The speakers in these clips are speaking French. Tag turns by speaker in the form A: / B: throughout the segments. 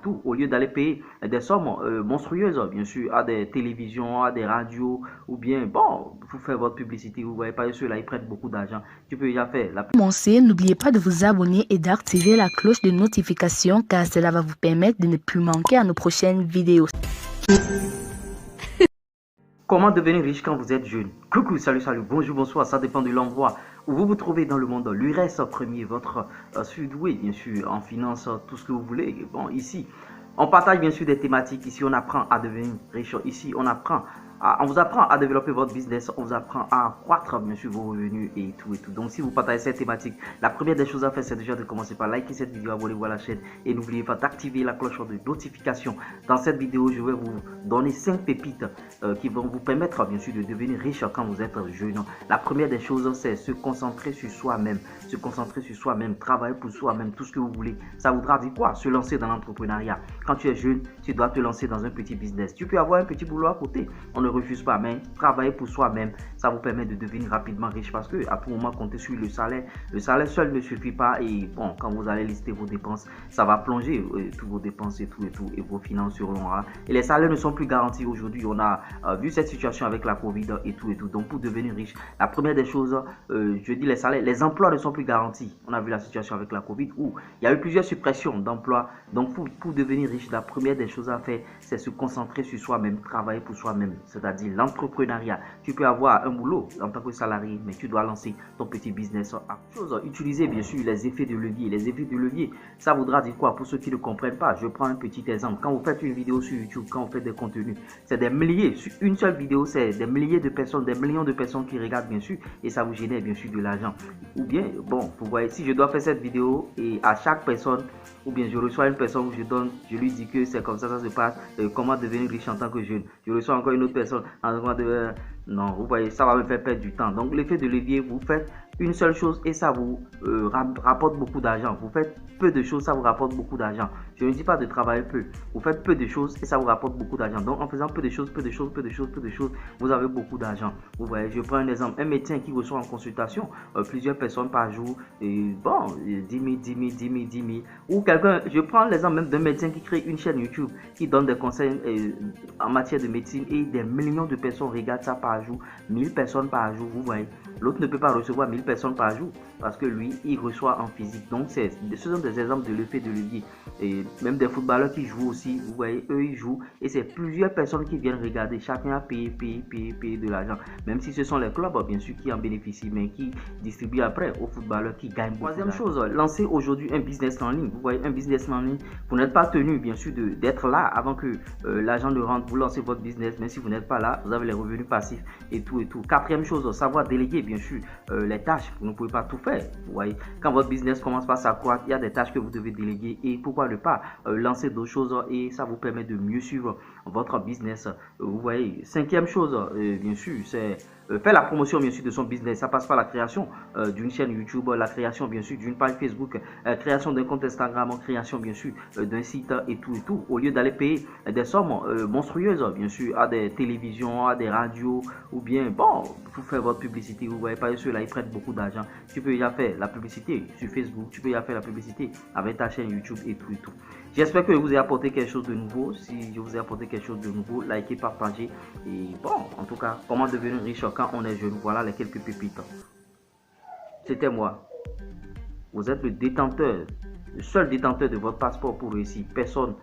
A: tout, au lieu d'aller payer des sommes monstrueuses, bien sûr, à des télévisions, à des radios, ou bien, bon, vous faites votre publicité, vous voyez pas ceux-là, ils prennent beaucoup d'argent. Tu peux déjà faire la
B: Commencez, n'oubliez pas de vous abonner et d'activer la cloche de notification car cela va vous permettre de ne plus manquer à nos prochaines vidéos.
A: Comment devenir riche quand vous êtes jeune? Coucou, salut, bonjour, bonsoir, ça dépend de l'endroit où vous vous trouvez dans le monde. L'URES premier, votre surdoué, bien sûr, en finance, tout ce que vous voulez. Bon, ici, on partage bien sûr des thématiques. Ici, on apprend à devenir riche. Ici, on vous apprend à développer votre business, on vous apprend à accroître bien sûr vos revenus et tout et tout. Donc si vous partagez cette thématique, la première des choses à faire c'est déjà de commencer par liker cette vidéo, abonnez-vous à la chaîne et n'oubliez pas d'activer la cloche de notification. Dans cette vidéo, je vais vous donner 5 pépites qui vont vous permettre bien sûr de devenir riche quand vous êtes jeune. La première des choses c'est se concentrer sur soi-même, travailler pour soi-même, tout ce que vous voulez. Ça voudra dire quoi? Se lancer dans l'entrepreneuriat. Quand tu es jeune, tu dois te lancer dans un petit business. Tu peux avoir un petit boulot à côté, on ne refuse pas, mais travailler pour soi-même, ça vous permet de devenir rapidement riche parce que à tout moment compter sur le salaire seul ne suffit pas et bon, quand vous allez lister vos dépenses, ça va plonger toutes vos dépenses et tout et vos finances seront là. Et les salaires ne sont plus garantis aujourd'hui. On a vu cette situation avec la Covid et tout. Donc pour devenir riche, la première des choses, je dis les salaires, les emplois ne sont plus garantis. On a vu la situation avec la Covid où il y a eu plusieurs suppressions d'emplois. Donc pour devenir riche, la première des choses à faire, c'est se concentrer sur soi-même, travailler pour soi-même, c'est-à-dire l'entrepreneuriat. Tu peux avoir un boulot en tant que salarié, mais tu dois lancer ton petit business. Utiliser bien sûr les effets de levier. Les effets de levier, ça voudra dire quoi? Pour ceux qui ne comprennent pas, je prends un petit exemple. Quand vous faites une vidéo sur YouTube, quand vous faites des contenus, c'est des milliers, sur une seule vidéo, c'est des milliers de personnes, des millions de personnes qui regardent bien sûr, et ça vous génère bien sûr de l'argent. Ou bien, bon, vous voyez, si je dois faire cette vidéo et à chaque personne, ou bien je reçois une personne où je lui dis que c'est comme ça se passe, comment devenir riche en tant que jeune. Je reçois encore une autre personne, non, vous voyez, ça va me faire perdre du temps. Donc l'effet de levier, vous faites une seule chose et ça vous rapporte beaucoup d'argent. Vous faites peu de choses, ça vous rapporte beaucoup d'argent. Je ne dis pas de travailler peu. Vous faites peu de choses et ça vous rapporte beaucoup d'argent. Donc en faisant peu de choses, vous avez beaucoup d'argent. Vous voyez, je prends un exemple. Un médecin qui reçoit en consultation plusieurs personnes par jour, et bon, 10 000. Ou quelqu'un, je prends l'exemple même d'un médecin qui crée une chaîne YouTube, qui donne des conseils en matière de médecine et des millions de personnes regardent ça par jour, 1000 personnes par jour, vous voyez. L'autre ne peut pas recevoir 1000 personnes par jour parce que lui, il reçoit en physique. Donc, ce sont des exemples de l'effet de levier. Et même des footballeurs qui jouent aussi, vous voyez, eux, ils jouent. Et c'est plusieurs personnes qui viennent regarder. Chacun a payé de l'argent. Même si ce sont les clubs, bien sûr, qui en bénéficient, mais qui distribuent après aux footballeurs qui gagnent. Troisième chose, lancez aujourd'hui un business en ligne. Vous voyez, un business en ligne, vous n'êtes pas tenu, bien sûr, d'être là avant que l'argent ne rentre. Vous lancez votre business, même si vous n'êtes pas là, vous avez les revenus passifs et tout. Quatrième chose, savoir déléguer, bien sûr, les tâches. Vous ne pouvez pas tout faire. Vous voyez, quand votre business commence par s'accroître, il y a des tâches que vous devez déléguer et pourquoi ne pas lancer d'autres choses et ça vous permet de mieux suivre votre business. Vous voyez, cinquième chose, bien sûr, c'est faire la promotion bien sûr de son business. Ça passe par la création d'une chaîne YouTube, la création bien sûr d'une page Facebook, création d'un compte Instagram, création bien sûr d'un site et tout. Au lieu d'aller payer des sommes monstrueuses bien sûr à des télévisions, à des radios ou bien bon, pour faire votre publicité, vous voyez pas ceux-là, ils prennent beaucoup d'argent. Tu peux déjà faire la publicité sur Facebook, tu peux déjà faire la publicité avec ta chaîne YouTube et tout. J'espère que je vous ai apporté quelque chose de nouveau. Si je vous ai apporté quelque chose de nouveau, likez, partagez. Et bon, en tout cas, comment devenir riche quand on est jeune. Voilà les quelques pépites. C'était moi. Vous êtes le détenteur, le seul détenteur de votre passeport pour réussir. Personne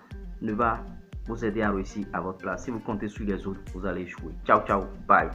A: ne va vous aider à réussir à votre place. Si vous comptez sur les autres, vous allez échouer. Ciao, ciao, bye.